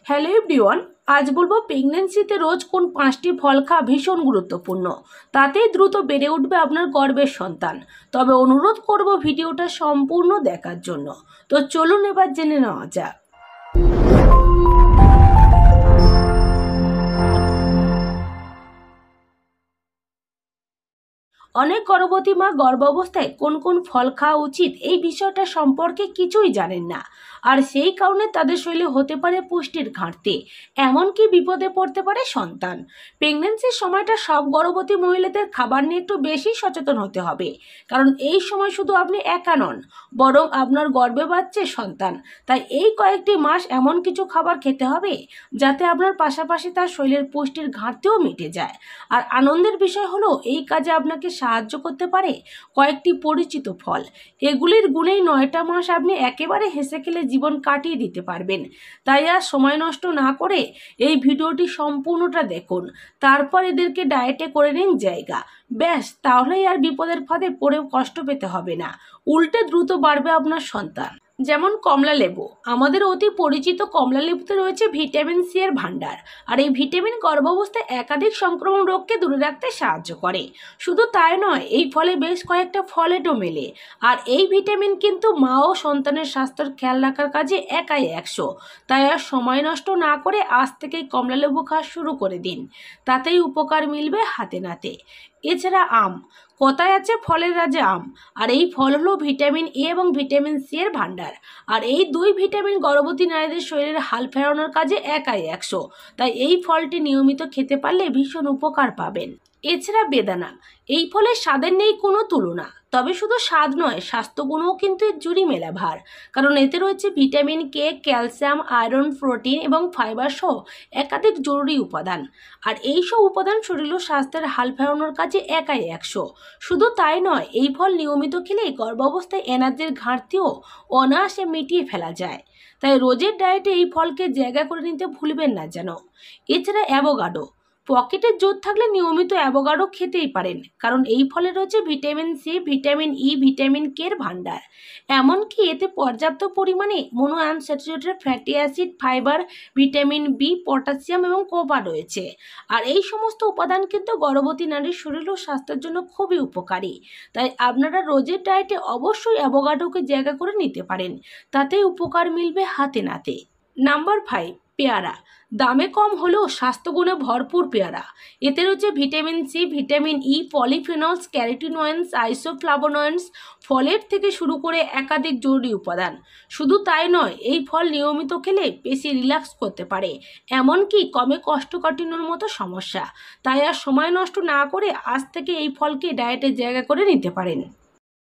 Hello everyone, আজ বলবো প্রেগনেন্সিতে রোজ কোন 5টি ফল খাওয়া ভীষণ গুরুত্বপূর্ণ। তাতেই দ্রুত বেড়ে উঠবে আপনার গর্ভের সন্তান। তবে অনুরোধ করব ভিডিওটা সম্পূর্ণ দেখার জন্য। তো চলুন এবার জেনে নেওয়া যাক। অনেক গর্ভবতী মা গর্ভাবস্থায় কোন কোন ফল খাওয়া উচিত এই বিষয়টা সম্পর্কে কিছুই জানেন না, আর সেই কারণে তাদের শরীরে হতে পারে পুষ্টির ঘাটতি, এমনকি বিপদে পড়তে পারে সন্তান। প্রেগনেন্সির সময়টা সব গর্ভবতী মহিলাদের খাবার নিয়ে একটু বেশি সচেতন হতে হবে, কারণ এই সময় শুধু আপনি একা নন, বরং আপনার গর্ভে বাচ্চা সন্তান। তাই এই কয়েকটি মাস এমন কিছু খাবার খেতে হবে যাতে আপনার পাশাপাশি তার শরীরের পুষ্টির ঘাটতিও মিটে যায়। আর আনন্দের বিষয় হলো এই কাজে আপনাকে সাহায্য করতে পারে কয়েকটি পরিচিত ফল। এগুলির গুণেই 9টা মাস আপনি একেবারে হেসে খেলে জীবন কাটিয়ে দিতে পারবেন। তাই আর সময় নষ্ট না করে এই ভিডিওটি সম্পূর্ণটা দেখুন, তারপর এদেরকে ডায়েটে করে নিন জায়গা। ব্যাস, তাহলেই আর বিপদের ফাঁদে পড়েও কষ্ট পেতে হবে না, উল্টে দ্রুত বাড়বে আপনার সন্তান। যেমন কমলা লেবু। আমাদের অতি পরিচিত কমলা লেবুতে রয়েছে ভিটামিন সি এর ভান্ডার, আর এই ভিটামিন গর্ভাবস্থায় একাধিক সংক্রমণ রোগকে দূরে রাখতে সাহায্য করে। শুধু তাই নয়, এই ফলে বেশ কয়েকটা ফলেটও মেলে, আর এই ভিটামিন কিন্তু মা ও সন্তানের স্বাস্থ্যের খেয়াল রাখার কাজে একাই 100। তাই আর সময় নষ্ট না করে আজ থেকেই কমলা লেবু খাওয়া শুরু করে দিন, তাতেই উপকার মিলবে হাতে নাতে। এছাড়া আম। কথায় আছে ফলের রাজা আম, আর এই ফল হলো ভিটামিন এ এবং ভিটামিন সি এর ভান্ডার। আর এই দুই ভিটামিন গর্ভবতী নারীদের শরীরের হাল ফেরানোর কাজে একাই 100। তাই এই ফলটি নিয়মিত খেতে পারলে ভীষণ উপকার পাবেন। এছাড়া বেদানা। এই ফলের স্বাদের নেই কোনো তুলনা, তবে শুধু স্বাদ নয়, স্বাস্থ্যগুণও কিন্তু এর জুড়ি মেলা ভার, কারণ এতে রয়েছে vitamin K, calcium, iron, protein এবং ফাইবার সহ একাধিক জরুরি উপাদান। আর এই সব উপাদান শরীর ও স্বাস্থ্যের হাল ফেরানোর কাজে একাই 100। শুধু তাই নয়, এই ফল নিয়মিত খেলে গর্ভাবস্থায় এনার্জির ঘাটতিও অনায়াসে মিটিয়ে ফেলা যায়। তাই রোজের ডায়েটে এই ফলকে জায়গা করে নিতে ভুলবেন না যেন। এছাড়া অ্যাভোকাডো। পকেটে জোর থাকলে নিয়মিত অ্যাভোকাডো খেতেই পারেন, কারণ এই ফলে রয়েছে vitamin C, vitamin E, vitamin K এর ভান্ডার। এমনকি এতে পর্যাপ্ত পরিমাণে mono unsaturated fatty acid, fibre, vitamin B, potassium এবং কপার রয়েছে। আর এই সমস্ত উপাদান কিন্তু গর্ভবতী নারীর শরীর ও স্বাস্থ্যের জন্য খুবই উপকারী। তাই আপনারা রোজের ডায়েটে অবশ্যই অ্যাভোকাডোকে জায়গা করে নিতে পারেন, তাতে উপকার মিলবে হাতে নাতে। নাম্বার 5, পেয়ারা। দামে কম হলেও স্বাস্থ্যগুণে ভরপুর পেয়ারা। এতে রয়েছে vitamin C, vitamin E, polyphenols, carotenoids, isoflavonoids, folate থেকে শুরু করে একাধিক জরুরি উপাদান। শুধু তাই নয়, এই ফল নিয়মিত খেলে বেশি রিল্যাক্স করতে পারে, এমনকি কমে কোষ্ঠকাঠিন্যের মতো সমস্যা। তাই আর সময় নষ্ট না করে আজ থেকে এই ফলকে ডায়েটের জায়গা করে নিতে পারেন।